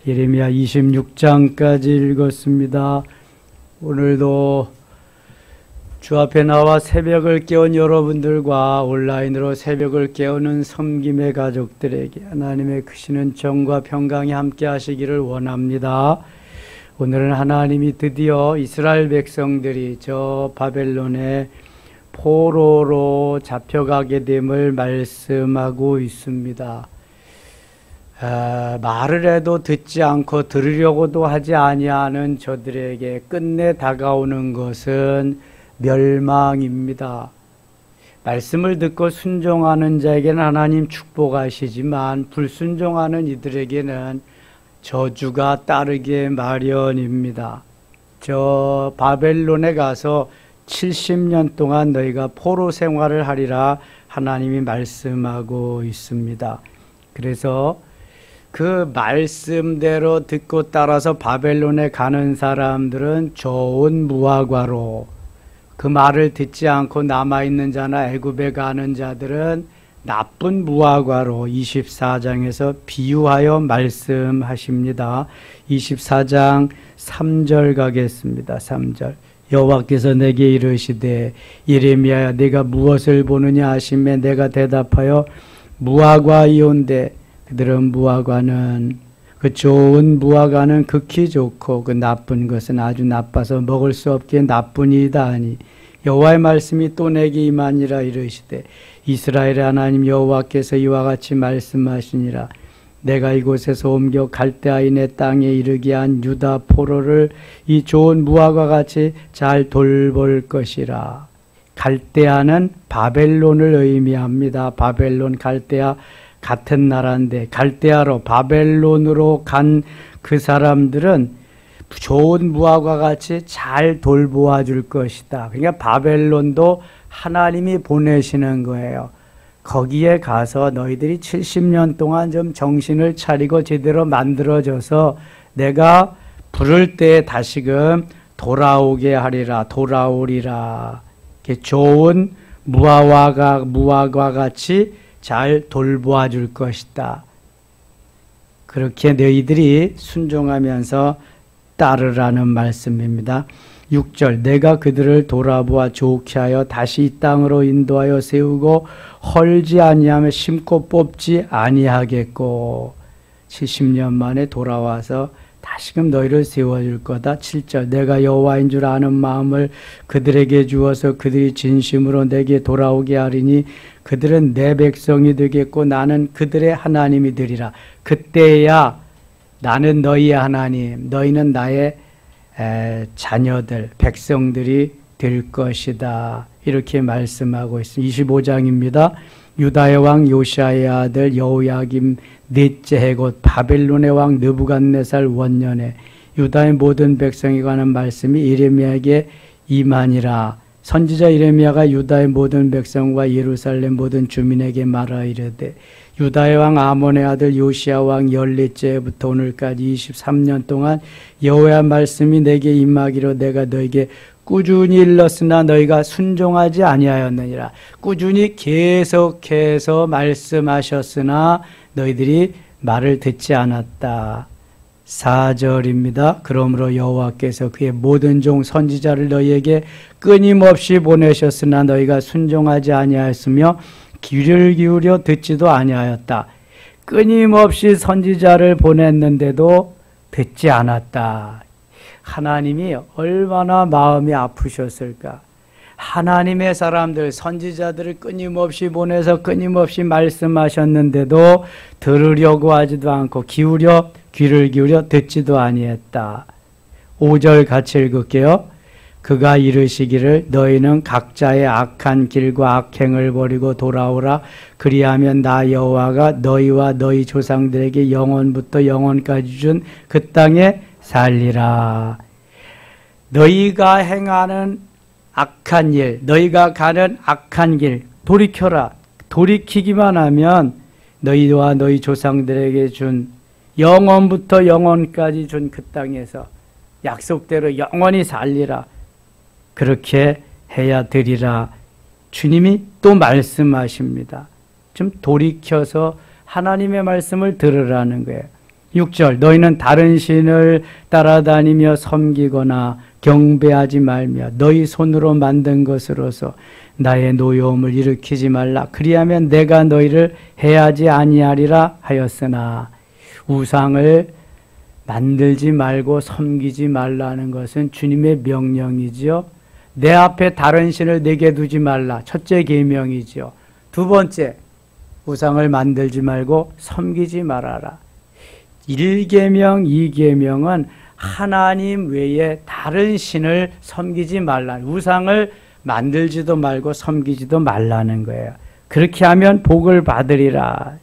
예레미야 26장까지 읽었습니다. 오늘도 주 앞에 나와 새벽을 깨운 여러분들과 온라인으로 새벽을 깨우는 섬김의 가족들에게 하나님의 크시는 정과 평강이 함께 하시기를 원합니다. 오늘은 하나님이 드디어 이스라엘 백성들이 저 바벨론의 포로로 잡혀가게 됨을 말씀하고 있습니다. 말을 해도 듣지 않고 들으려고도 하지 아니하는 저들에게 끝내 다가오는 것은 멸망입니다. 말씀을 듣고 순종하는 자에게는 하나님 축복하시지만 불순종하는 이들에게는 저주가 따르게 마련입니다. 저 바벨론에 가서 70년 동안 너희가 포로 생활을 하리라 하나님이 말씀하고 있습니다. 그래서 그 말씀대로 듣고 따라서 바벨론에 가는 사람들은 좋은 무화과로, 그 말을 듣지 않고 남아있는 자나 애굽에 가는 자들은 나쁜 무화과로 24장에서 비유하여 말씀하십니다. 24장 3절 가겠습니다. 3절. 여호와께서 내게 이르시되 예레미야야 내가 무엇을 보느냐 하시매 내가 대답하여 무화과이온데 그들은 무화과는 그 좋은 무화과는 극히 좋고 그 나쁜 것은 아주 나빠서 먹을 수 없기에 나쁘니이다 하니 여호와의 말씀이 또 내게 임하니라 이르시되 이스라엘의 하나님 여호와께서 이와 같이 말씀하시니라 내가 이곳에서 옮겨 갈대아인의 땅에 이르게 한 유다 포로를 이 좋은 무화과 같이 잘 돌볼 것이라. 갈대아는 바벨론을 의미합니다. 바벨론, 갈대아 같은 나라인데 갈대아로 바벨론으로 간 그 사람들은 좋은 무화과 같이 잘 돌보아 줄 것이다. 그러니까 바벨론도 하나님이 보내시는 거예요. 거기에 가서 너희들이 70년 동안 좀 정신을 차리고 제대로 만들어져서 내가 부를 때에 다시금 돌아오게 하리라, 돌아오리라. 이렇게 좋은 무화과 같이 잘 돌보아 줄 것이다. 그렇게 너희들이 순종하면서 따르라는 말씀입니다. 6절 내가 그들을 돌아보아 좋게 하여 다시 이 땅으로 인도하여 세우고 헐지 아니하며 심고 뽑지 아니하겠고 70년 만에 돌아와서 다시금 너희를 세워줄 거다. 7절 내가 여호와인 줄 아는 마음을 그들에게 주어서 그들이 진심으로 내게 돌아오게 하리니 그들은 내 백성이 되겠고 나는 그들의 하나님이 되리라. 그때야 나는 너희의 하나님, 너희는 나의 자녀들, 백성들이 될 것이다. 이렇게 말씀하고 있습니다. 25장입니다. 유다의 왕 요시아의 아들 여호야김 넷째 해 곧 바벨론의 왕 느부갓네살 원년에 유다의 모든 백성이 관한 말씀이 예레미야에게 임하니라. 선지자 예레미야가 유다의 모든 백성과 예루살렘 모든 주민에게 말하 이르되 유다의 왕 아몬의 아들 요시야 왕 14째 해부터 오늘까지 23년 동안 여호와의 말씀이 내게 임하기로 내가 너에게 꾸준히 일렀으나 너희가 순종하지 아니하였느니라. 꾸준히 계속해서 말씀하셨으나 너희들이 말을 듣지 않았다. 4절입니다. 그러므로 여호와께서 그의 모든 종 선지자를 너희에게 끊임없이 보내셨으나 너희가 순종하지 아니하였으며 귀를 기울여 듣지도 아니하였다. 끊임없이 선지자를 보냈는데도 듣지 않았다. 하나님이 얼마나 마음이 아프셨을까. 하나님의 사람들, 선지자들을 끊임없이 보내서 끊임없이 말씀하셨는데도 들으려고 하지도 않고 귀를 기울여 듣지도 아니했다. 5절 같이 읽을게요. 그가 이르시기를 너희는 각자의 악한 길과 악행을 버리고 돌아오라. 그리하면 나 여호와가 너희와 너희 조상들에게 영원부터 영원까지 준 그 땅에 살리라. 너희가 행하는 악한 일, 너희가 가는 악한 길 돌이켜라. 돌이키기만 하면 너희와 너희 조상들에게 준 영원부터 영원까지 준 그 땅에서 약속대로 영원히 살리라. 그렇게 해야 되리라. 주님이 또 말씀하십니다. 좀 돌이켜서 하나님의 말씀을 들으라는 거예요. 6절 너희는 다른 신을 따라다니며 섬기거나 경배하지 말며 너희 손으로 만든 것으로서 나의 노여움을 일으키지 말라. 그리하면 내가 너희를 해하지 아니하리라 하였으나 우상을 만들지 말고 섬기지 말라는 것은 주님의 명령이지요. 내 앞에 다른 신을 내게 두지 말라. 첫째 계명이지요. 두 번째, 우상을 만들지 말고 섬기지 말아라. 1계명, 2계명은 하나님 외에 다른 신을 섬기지 말라. 우상을 만들지도 말고 섬기지도 말라는 거예요. 그렇게 하면 복을 받으리라.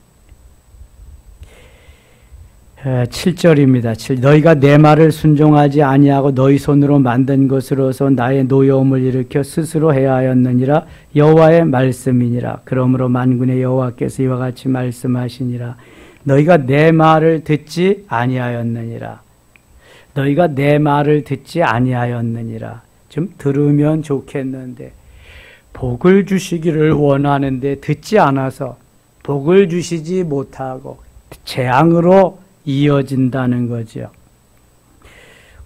7절입니다. 너희가 내 말을 순종하지 아니하고 너희 손으로 만든 것으로서 나의 노여움을 일으켜 스스로 해야 하였느니라. 여호와의 말씀이니라. 그러므로 만군의 여호와께서 이와 같이 말씀하시니라. 너희가 내 말을 듣지 아니하였느니라. 너희가 내 말을 듣지 아니하였느니라. 좀 들으면 좋겠는데 복을 주시기를 원하는데 듣지 않아서 복을 주시지 못하고 재앙으로 이어진다는 거죠.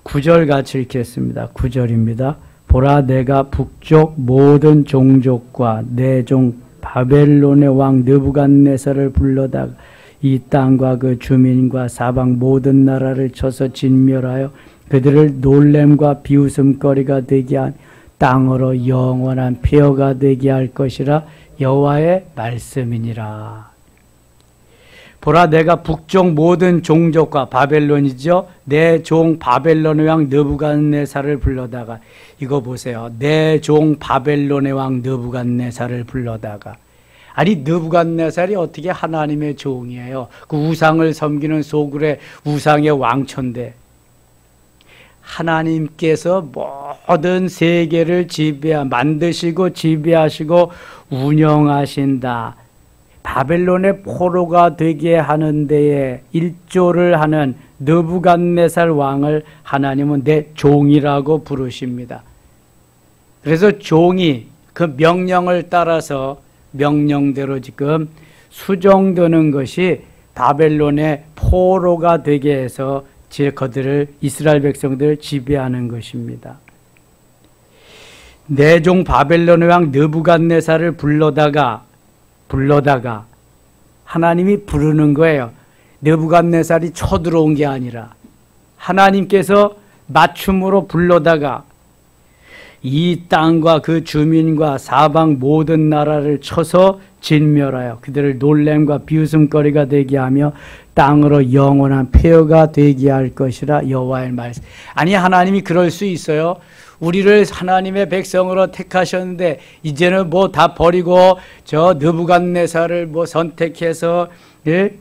9절 같이 읽겠습니다. 9절입니다. 보라 내가 북쪽 모든 종족과 내 종 바벨론의 왕 느부갓네살을 불러다가 이 땅과 그 주민과 사방 모든 나라를 쳐서 진멸하여 그들을 놀램과 비웃음거리가 되게 한 땅으로 영원한 폐허가 되게 할 것이라. 여호와의 말씀이니라. 보라 내가 북쪽 모든 종족과 바벨론이죠. 내 종 바벨론의 왕 느부갓네살을 불러다가 이거 보세요. 내 종 바벨론의 왕 느부갓네살을 불러다가 아니 느부갓네살이 어떻게 하나님의 종이에요? 그 우상을 섬기는 소굴의 우상의 왕초인데 하나님께서 모든 세계를 만드시고 지배하시고 운영하신다. 바벨론의 포로가 되게 하는 데에 일조를 하는 느부갓네살 왕을 하나님은 내 종이라고 부르십니다. 그래서 종이 그 명령을 따라서 명령대로 지금 수종드는 것이 바벨론의 포로가 되게 해서 그들을 이스라엘 백성들을 지배하는 것입니다. 내 종 바벨론의 왕 느부갓네살을 불러다가 하나님이 부르는 거예요. 느부갓네살이 쳐들어온 게 아니라 하나님께서 맞춤으로 불러다가 이 땅과 그 주민과 사방 모든 나라를 쳐서 진멸하여 그들을 놀램과 비웃음거리가 되게 하며 땅으로 영원한 폐허가 되게 할 것이라. 여호와의 말씀. 아니 하나님이 그럴 수 있어요? 우리를 하나님의 백성으로 택하셨는데 이제는 뭐 다 버리고 저 느부갓네살을 선택해서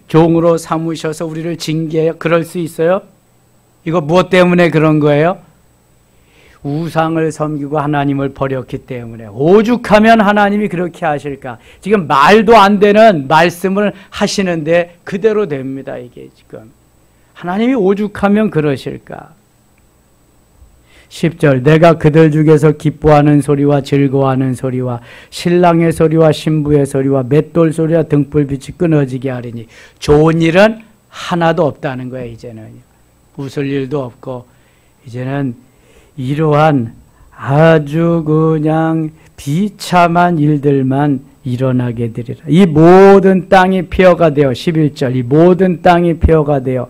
종으로 삼으셔서 우리를 징계해요? 그럴 수 있어요? 이거 무엇 때문에 그런 거예요? 우상을 섬기고 하나님을 버렸기 때문에. 오죽하면 하나님이 그렇게 하실까? 지금 말도 안 되는 말씀을 하시는데 그대로 됩니다. 이게 지금 하나님이 오죽하면 그러실까? 10절 내가 그들 중에서 기뻐하는 소리와 즐거워하는 소리와 신랑의 소리와 신부의 소리와 맷돌 소리와 등불빛이 끊어지게 하리니. 좋은 일은 하나도 없다는 거예요. 이제는 웃을 일도 없고 이제는 이러한 아주 그냥 비참한 일들만 일어나게 되리라. 이 모든 땅이 폐허가 되어 11절 이 모든 땅이 폐허가 되어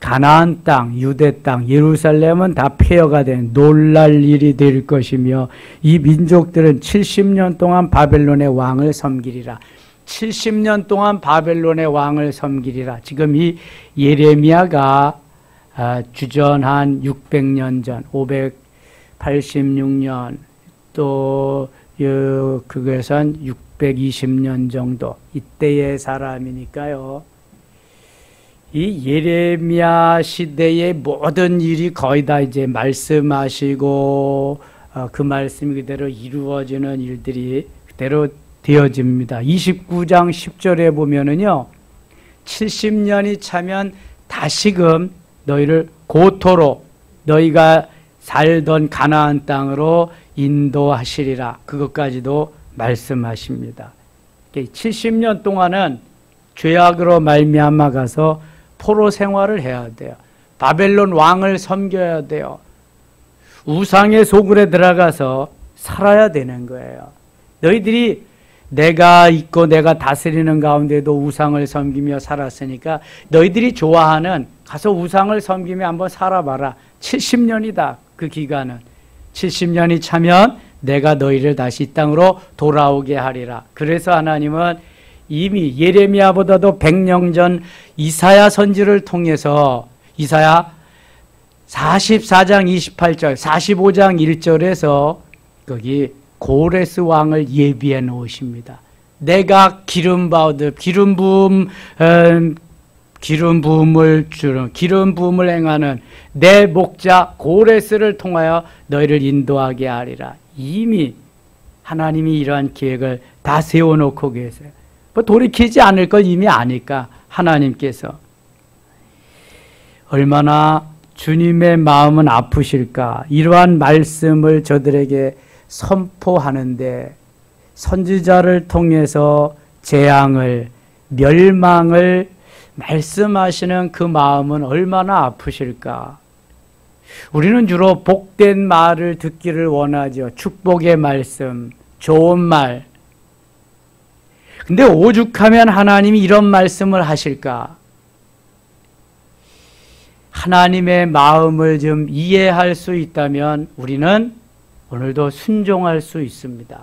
가나안 땅, 유대 땅, 예루살렘은 다 폐허가 된 놀랄 일이 될 것이며 이 민족들은 70년 동안 바벨론의 왕을 섬기리라. 70년 동안 바벨론의 왕을 섬기리라. 지금 이 예레미야가 주전한 600년 전, 586년 또 그것은 620년 정도 이때의 사람이니까요. 이 예레미야 시대의 모든 일이 거의 다 이제 말씀하시고 그 말씀 그대로 이루어지는 일들이 그대로 되어집니다. 29장 10절에 보면은요, 70년이 차면 다시금 너희를 고토로 너희가 살던 가나안 땅으로 인도하시리라. 그것까지도 말씀하십니다. 70년 동안은 죄악으로 말미암아 가서 포로 생활을 해야 돼요. 바벨론 왕을 섬겨야 돼요. 우상의 소굴에 들어가서 살아야 되는 거예요. 너희들이 내가 있고 내가 다스리는 가운데도 우상을 섬기며 살았으니까 너희들이 좋아하는 가서 우상을 섬기며 한번 살아봐라. 70년이다. 그 기간은. 70년이 차면 내가 너희를 다시 이 땅으로 돌아오게 하리라. 그래서 하나님은 이미 예레미야보다도 100년 전 이사야 선지를 통해서 이사야 44장 28절, 45장 1절에서 거기 고레스 왕을 예비해 놓으십니다. 내가 기름 부음을 행하는 내 목자 고레스를 통하여 너희를 인도하게 하리라. 이미 하나님이 이러한 계획을 다 세워놓고 계세요. 뭐 돌이키지 않을 걸 이미 아니까 하나님께서. 얼마나 주님의 마음은 아프실까. 이러한 말씀을 저들에게 선포하는데 선지자를 통해서 재앙을, 멸망을 말씀하시는 그 마음은 얼마나 아프실까. 우리는 주로 복된 말을 듣기를 원하죠. 축복의 말씀, 좋은 말. 근데 오죽하면 하나님이 이런 말씀을 하실까? 하나님의 마음을 좀 이해할 수 있다면 우리는 오늘도 순종할 수 있습니다.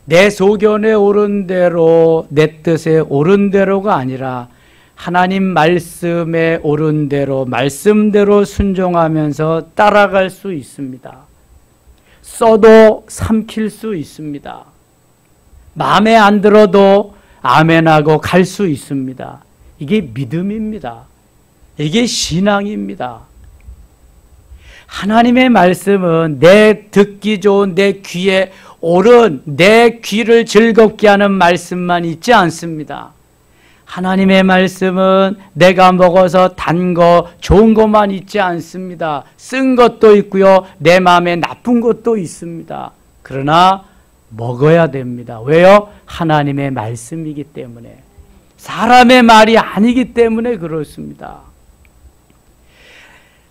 내 소견에 옳은 대로, 내 뜻에 옳은 대로가 아니라 하나님 말씀에 옳은 대로, 말씀대로 순종하면서 따라갈 수 있습니다. 써도 삼킬 수 있습니다. 마음에 안 들어도 아멘하고 갈 수 있습니다. 이게 믿음입니다. 이게 신앙입니다. 하나님의 말씀은 내 듣기 좋은 내 귀에 옳은 내 귀를 즐겁게 하는 말씀만 있지 않습니다. 하나님의 말씀은 내가 먹어서 단 거 좋은 것만 있지 않습니다. 쓴 것도 있고요. 내 마음에 나쁜 것도 있습니다. 그러나 먹어야 됩니다. 왜요? 하나님의 말씀이기 때문에. 사람의 말이 아니기 때문에 그렇습니다.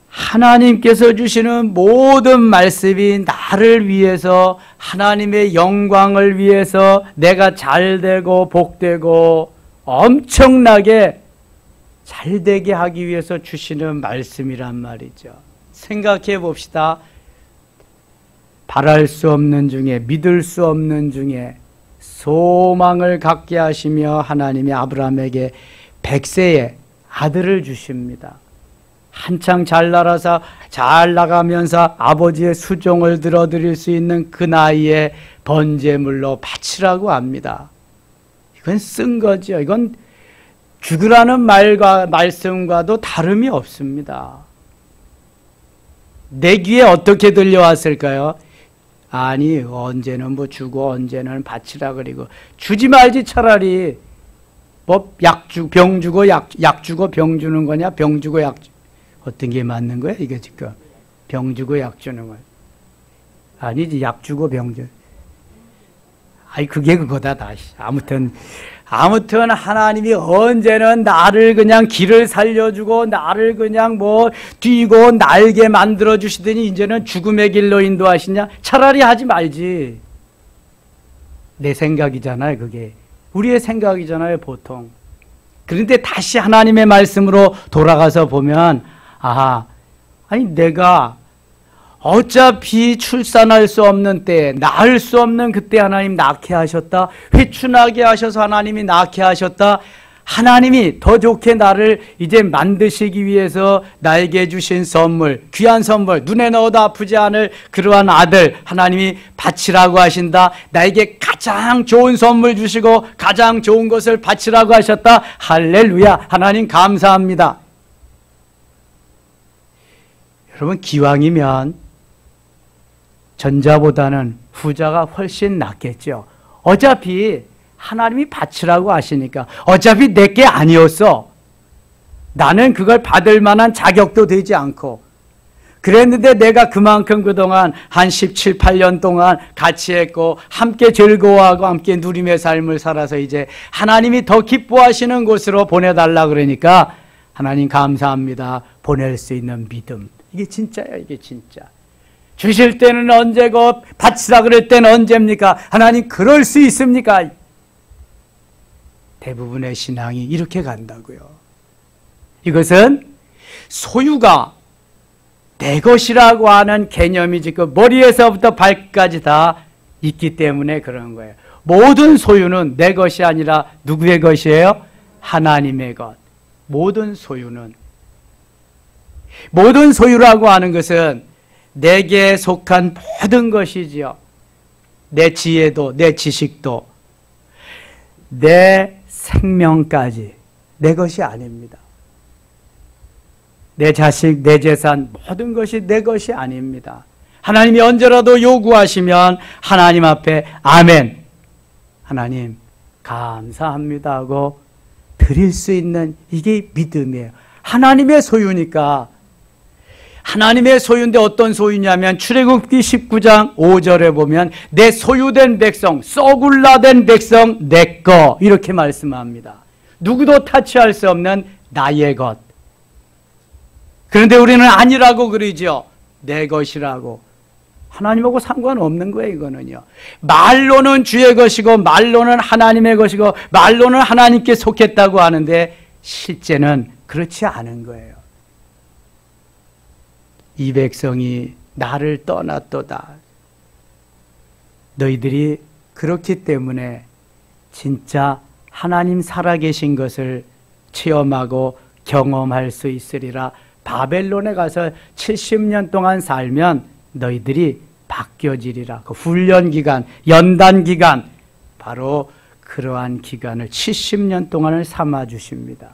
하나님께서 주시는 모든 말씀이 나를 위해서, 하나님의 영광을 위해서 내가 잘되고 복되고 엄청나게 잘되게 하기 위해서 주시는 말씀이란 말이죠. 생각해 봅시다. 바랄 수 없는 중에, 믿을 수 없는 중에 소망을 갖게 하시며 하나님이 아브라함에게 100세의 아들을 주십니다. 한창 잘 나가면서 아버지의 수종을 들어드릴 수 있는 그 나이에 번제물로 바치라고 합니다. 이건 쓴 거죠. 이건 죽으라는 말씀과도 다름이 없습니다. 내 귀에 어떻게 들려왔을까요? 아니, 언제는 뭐 주고 언제는 바치라 그리고 주지 말지 차라리 뭐 병 주고 약 주고 병 주는 거냐? 병 주고 약 어떤 게 맞는 거야? 이게 지금 병 주고 약 주는 거야. 아니지, 약 주고 병 주. 아이, 그게 그거다 다시. 아무튼 하나님이 언제는 나를 그냥 길을 살려주고 나를 그냥 뭐 뛰고 날게 만들어 주시더니 이제는 죽음의 길로 인도하시냐? 차라리 하지 말지. 내 생각이잖아요, 그게. 우리의 생각이잖아요, 보통. 그런데 다시 하나님의 말씀으로 돌아가서 보면, 아니 내가 어차피 출산할 수 없는 때, 낳을 수 없는 그때 하나님 낳게 하셨다. 회춘하게 하셔서 하나님이 낳게 하셨다. 하나님이 더 좋게 나를 이제 만드시기 위해서 나에게 주신 선물, 귀한 선물, 눈에 넣어도 아프지 않을 그러한 아들 하나님이 바치라고 하신다. 나에게 가장 좋은 선물 주시고 가장 좋은 것을 바치라고 하셨다. 할렐루야. 하나님 감사합니다. 여러분, 기왕이면 전자보다는 후자가 훨씬 낫겠죠. 어차피 하나님이 바치라고 하시니까, 어차피 내게 아니었어. 나는 그걸 받을 만한 자격도 되지 않고, 그랬는데 내가 그만큼 그동안 한 17, 8년 동안 같이 했고 함께 즐거워하고 함께 누림의 삶을 살아서 이제 하나님이 더 기뻐하시는 곳으로 보내달라 그러니까 하나님 감사합니다. 보낼 수 있는 믿음. 이게 진짜야, 이게 진짜. 주실 때는 언제고 바치라 그럴 때는 언제입니까? 하나님 그럴 수 있습니까? 대부분의 신앙이 이렇게 간다고요. 이것은 소유가 내 것이라고 하는 개념이 지금 머리에서부터 발까지 다 있기 때문에 그런 거예요. 모든 소유는 내 것이 아니라 누구의 것이에요? 하나님의 것. 모든 소유는. 모든 소유라고 하는 것은 내게 속한 모든 것이지요. 내 지혜도, 내 지식도, 내 생명까지 내 것이 아닙니다. 내 자식, 내 재산, 모든 것이 내 것이 아닙니다. 하나님이 언제라도 요구하시면 하나님 앞에 아멘, 하나님 감사합니다 하고 드릴 수 있는 이게 믿음이에요. 하나님의 소유니까. 하나님의 소유인데 어떤 소유냐면 출애굽기 19장 5절에 보면 내 소유된 백성, 썩울라된 백성 내 거 이렇게 말씀합니다. 누구도 타치할 수 없는 나의 것. 그런데 우리는 아니라고 그러죠. 내 것이라고. 하나님하고 상관없는 거예요, 이거는요. 말로는 주의 것이고 말로는 하나님의 것이고 말로는 하나님께 속했다고 하는데 실제는 그렇지 않은 거예요. 이 백성이 나를 떠났도다. 너희들이 그렇기 때문에 진짜 하나님 살아계신 것을 체험하고 경험할 수 있으리라. 바벨론에 가서 70년 동안 살면 너희들이 바뀌어지리라. 그 훈련 기간, 연단 기간, 바로 그러한 기간을 70년 동안을 삼아 주십니다.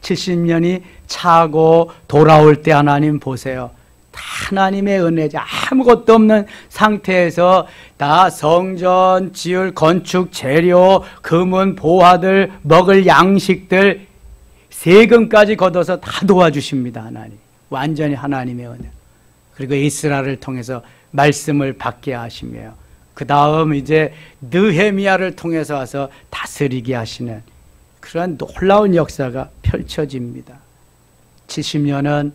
70년이 차고 돌아올 때 하나님 보세요. 다 하나님의 은혜지. 아무것도 없는 상태에서 다 성전 지을 건축 재료, 금은 보화들, 먹을 양식들, 세금까지 걷어서 다 도와주십니다. 하나님. 완전히 하나님의 은혜. 그리고 이스라엘을 통해서 말씀을 받게 하시며 그 다음 이제 느헤미야를 통해서 와서 다스리게 하시는 그런 놀라운 역사가 펼쳐집니다. 70년은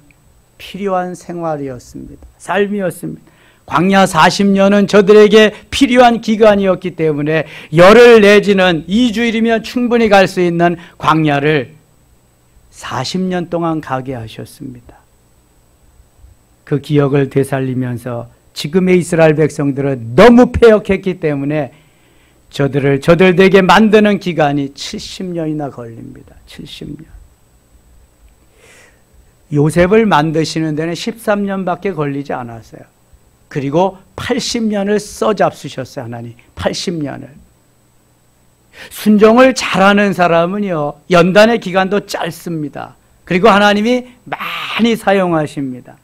필요한 생활이었습니다. 삶이었습니다. 광야 40년은 저들에게 필요한 기간이었기 때문에 열흘 내지는 2주일이면 충분히 갈 수 있는 광야를 40년 동안 가게 하셨습니다. 그 기억을 되살리면서 지금의 이스라엘 백성들은 너무 패역했기 때문에 저들에게 만드는 기간이 70년이나 걸립니다. 70년. 요셉을 만드시는 데는 13년밖에 걸리지 않았어요. 그리고 80년을 써잡수셨어요. 하나님. 80년을. 순종을 잘하는 사람은요, 연단의 기간도 짧습니다. 그리고 하나님이 많이 사용하십니다.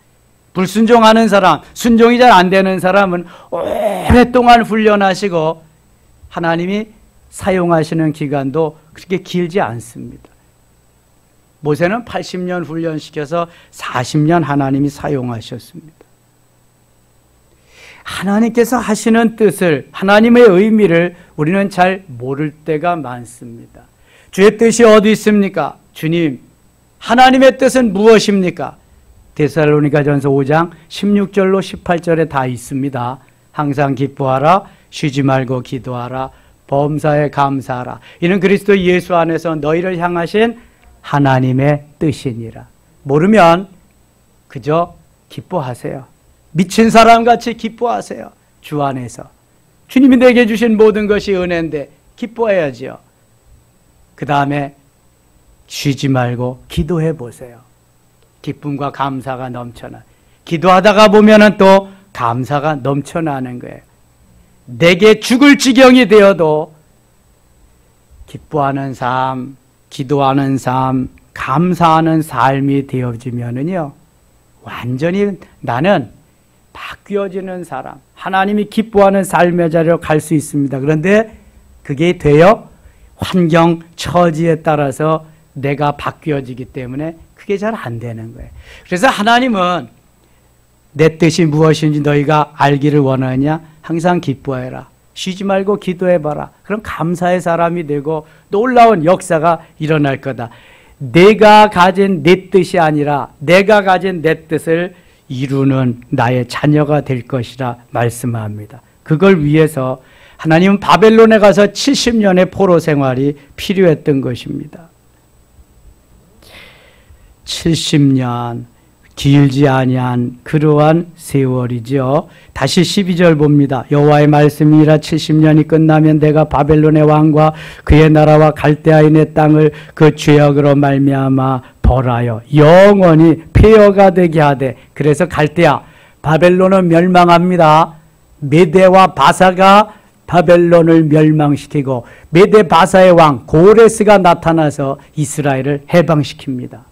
불순종하는 사람, 순종이 잘 안 되는 사람은 오랫동안 훈련하시고 하나님이 사용하시는 기간도 그렇게 길지 않습니다. 모세는 80년 훈련시켜서 40년 하나님이 사용하셨습니다. 하나님께서 하시는 뜻을, 하나님의 의미를 우리는 잘 모를 때가 많습니다. 주의 뜻이 어디 있습니까? 주님, 하나님의 뜻은 무엇입니까? 데살로니가전서 5장 16절로 18절에 다 있습니다. 항상 기뻐하라, 쉬지 말고 기도하라, 범사에 감사하라. 이는 그리스도 예수 안에서 너희를 향하신 하나님의 뜻이니라. 모르면 그저 기뻐하세요. 미친 사람같이 기뻐하세요. 주 안에서. 주님이 내게 주신 모든 것이 은혜인데 기뻐해야지요. 그 다음에 쉬지 말고 기도해 보세요. 기쁨과 감사가 넘쳐나. 기도하다가 보면은 또 감사가 넘쳐나는 거예요. 내게 죽을 지경이 되어도 기뻐하는 삶, 기도하는 삶, 감사하는 삶이 되어지면은요, 완전히 나는 바뀌어지는 사람, 하나님이 기뻐하는 삶의 자리로 갈 수 있습니다. 그런데 그게 돼요? 환경, 처지에 따라서 내가 바뀌어지기 때문에 그게 잘 안 되는 거예요. 그래서 하나님은 내 뜻이 무엇인지 너희가 알기를 원하느냐? 항상 기뻐해라. 쉬지 말고 기도해봐라. 그럼 감사의 사람이 되고 놀라운 역사가 일어날 거다. 내가 가진 내 뜻이 아니라 내가 가진 내 뜻을 이루는 나의 자녀가 될 것이라 말씀합니다. 그걸 위해서 하나님은 바벨론에 가서 70년의 포로 생활이 필요했던 것입니다. 70년 길지 아니한 그러한 세월이죠. 다시 12절 봅니다. 여호와의 말씀이라 70년이 끝나면 내가 바벨론의 왕과 그의 나라와 갈대아인의 땅을 그 죄악으로 말미암아 벌하여 영원히 폐허가 되게 하되. 그래서 갈대아 바벨론은 멸망합니다. 메대와 바사가 바벨론을 멸망시키고 메대 바사의 왕 고레스가 나타나서 이스라엘을 해방시킵니다.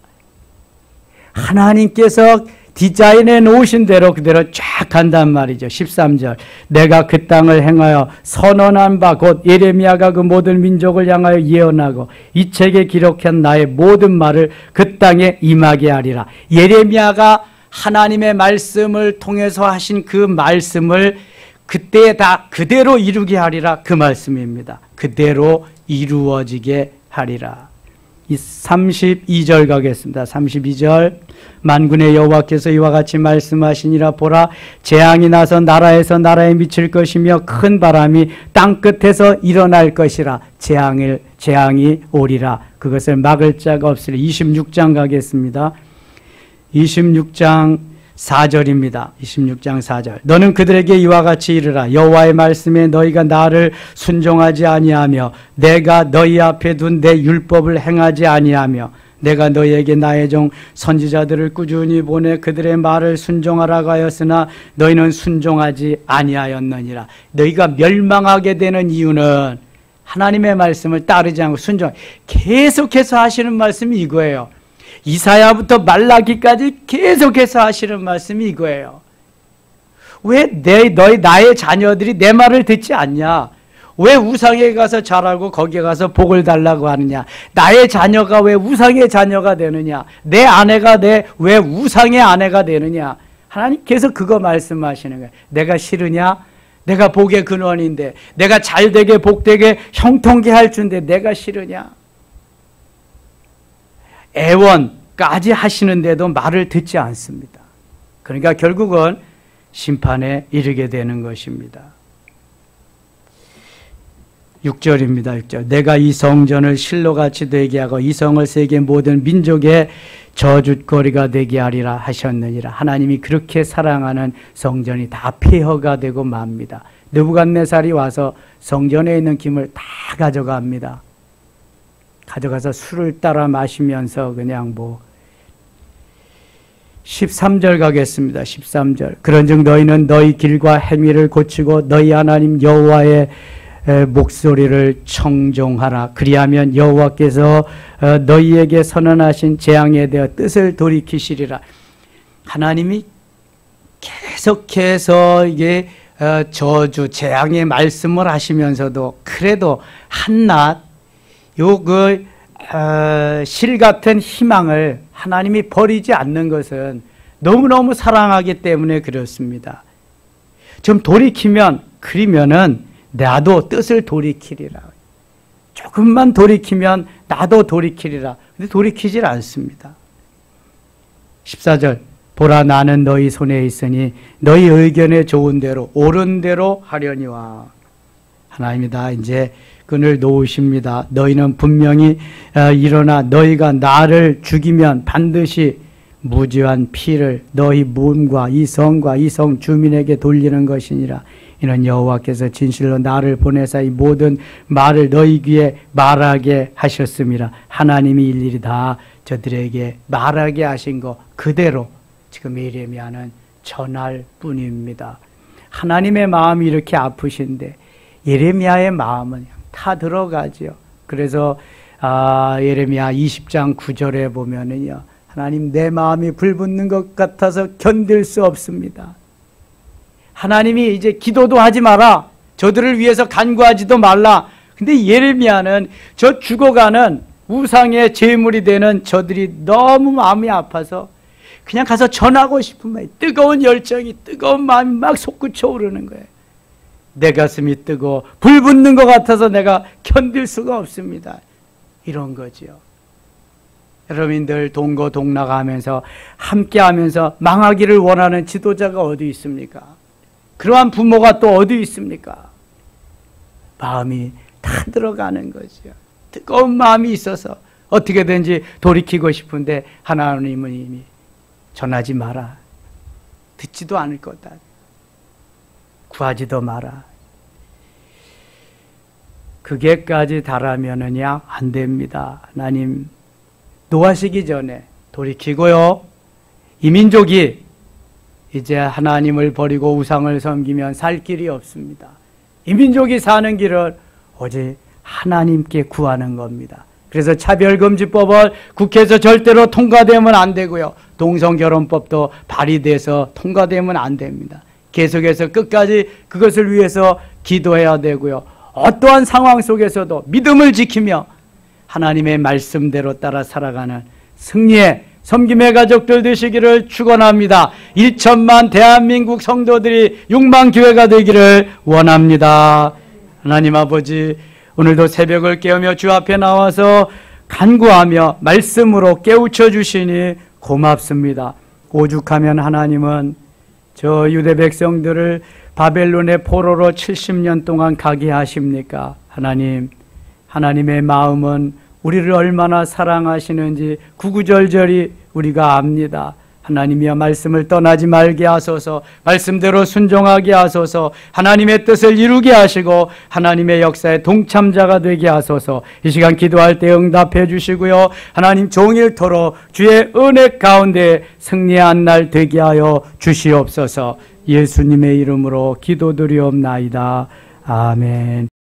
하나님께서 디자인해 놓으신 대로 그대로 쫙 간단 말이죠. 13절 내가 그 땅을 행하여 선언한 바 곧 예레미야가 그 모든 민족을 향하여 예언하고 이 책에 기록한 나의 모든 말을 그 땅에 임하게 하리라. 예레미야가 하나님의 말씀을 통해서 하신 그 말씀을 그때 다 그대로 이루게 하리라. 그 말씀입니다. 그대로 이루어지게 하리라. 이 32절 가겠습니다. 32절 만군의 여호와께서 이와 같이 말씀하시니라. 보라 재앙이 나서 나라에서 나라에 미칠 것이며 큰 바람이 땅끝에서 일어날 것이라. 재앙이 오리라. 그것을 막을 자가 없으리. 26장 가겠습니다. 26장 4절입니다. 26장 4절 너는 그들에게 이와 같이 이르라. 여호와의 말씀에 너희가 나를 순종하지 아니하며 내가 너희 앞에 둔 내 율법을 행하지 아니하며 내가 너희에게 나의 종 선지자들을 꾸준히 보내 그들의 말을 순종하라고 하였으나 너희는 순종하지 아니하였느니라. 너희가 멸망하게 되는 이유는 하나님의 말씀을 따르지 않고 순종. 계속해서 하시는 말씀이 이거예요. 이사야부터 말라기까지 계속해서 하시는 말씀이 이거예요. 왜 나의 자녀들이 내 말을 듣지 않냐? 왜 우상에 가서 잘하고 거기에 가서 복을 달라고 하느냐? 나의 자녀가 왜 우상의 자녀가 되느냐? 내 아내가 왜 우상의 아내가 되느냐? 하나님께서 그거 말씀하시는 거예요. 내가 싫으냐? 내가 복의 근원인데, 내가 잘되게 복되게 형통케 할 줄인데 내가 싫으냐? 애원까지 하시는데도 말을 듣지 않습니다. 그러니까 결국은 심판에 이르게 되는 것입니다. 6절입니다. 6절 내가 이 성전을 실로같이 되게 하고 이 성을 세계 모든 민족의 저주거리가 되게 하리라 하셨느니라. 하나님이 그렇게 사랑하는 성전이 다 폐허가 되고 맙니다. 느부갓네살이 와서 성전에 있는 김을 다 가져갑니다. 가져가서 술을 따라 마시면서 그냥 13절 가겠습니다. 13절 그런즉 너희는 너희 길과 행위를 고치고 너희 하나님 여호와의 목소리를 청종하라. 그리하면 여호와께서 너희에게 선언하신 재앙에 대해 뜻을 돌이키시리라. 하나님이 계속해서 이게 저주 재앙의 말씀을 하시면서도 그래도 한낱 실 같은 희망을 하나님이 버리지 않는 것은 너무너무 사랑하기 때문에 그렇습니다. 좀 그리면은 나도 뜻을 돌이키리라. 조금만 돌이키면 나도 돌이키리라. 근데 돌이키질 않습니다. 14절 보라 나는 너희 손에 있으니 너희 의견에 좋은 대로 옳은 대로 하려니와. 하나님이 다 이제 끈을 놓으십니다. 너희는 분명히 일어나 너희가 나를 죽이면 반드시 무지한 피를 너희 몸과 이 성과 이 성 주민에게 돌리는 것이니라. 이는 여호와께서 진실로 나를 보내사 이 모든 말을 너희 귀에 말하게 하셨습니다. 하나님이 일일이 다 저들에게 말하게 하신 거 그대로 지금 예레미야는 전할 뿐입니다. 하나님의 마음이 이렇게 아프신데 예레미야의 마음은 다 들어가죠. 그래서 예레미야 20장 9절에 보면은요, 하나님 내 마음이 불붙는 것 같아서 견딜 수 없습니다. 하나님이 이제 기도도 하지 마라. 저들을 위해서 간구하지도 말라. 근데 예레미야는 저 죽어가는 우상의 제물이 되는 저들이 너무 마음이 아파서 그냥 가서 전하고 싶은 마음, 뜨거운 열정이, 뜨거운 마음이 막 솟구쳐 오르는 거예요. 내 가슴이 뜨거워 불 붙는 것 같아서 내가 견딜 수가 없습니다. 이런 거지요. 여러분들 동거동락하면서 함께하면서 망하기를 원하는 지도자가 어디 있습니까? 그러한 부모가 또 어디 있습니까? 마음이 다 들어가는 거죠. 뜨거운 마음이 있어서 어떻게든지 돌이키고 싶은데 하나님은 이미 전하지 마라. 듣지도 않을 거다. 구하지도 마라. 그게까지 달하면은야 안 됩니다. 하나님 노하시기 전에 돌이키고요. 이 민족이 이제 하나님을 버리고 우상을 섬기면 살 길이 없습니다. 이 민족이 사는 길은 오직 하나님께 구하는 겁니다. 그래서 차별금지법을 국회에서 절대로 통과되면 안 되고요. 동성결혼법도 발의돼서 통과되면 안 됩니다. 계속해서 끝까지 그것을 위해서 기도해야 되고요. 어떠한 상황 속에서도 믿음을 지키며 하나님의 말씀대로 따라 살아가는 승리의 섬김의 가족들 되시기를 축원합니다. 1천만 대한민국 성도들이 육망교회가 되기를 원합니다. 하나님 아버지, 오늘도 새벽을 깨우며 주 앞에 나와서 간구하며 말씀으로 깨우쳐 주시니 고맙습니다. 오죽하면 하나님은 저 유대 백성들을 바벨론의 포로로 70년 동안 가게 하십니까? 하나님, 하나님의 마음은 우리를 얼마나 사랑하시는지 구구절절히 우리가 압니다. 하나님이여 말씀을 떠나지 말게 하소서, 말씀대로 순종하게 하소서, 하나님의 뜻을 이루게 하시고 하나님의 역사에 동참자가 되게 하소서. 이 시간 기도할 때 응답해 주시고요. 하나님 종일토록 주의 은혜 가운데 승리한 날 되게 하여 주시옵소서. 예수님의 이름으로 기도드리옵나이다. 아멘.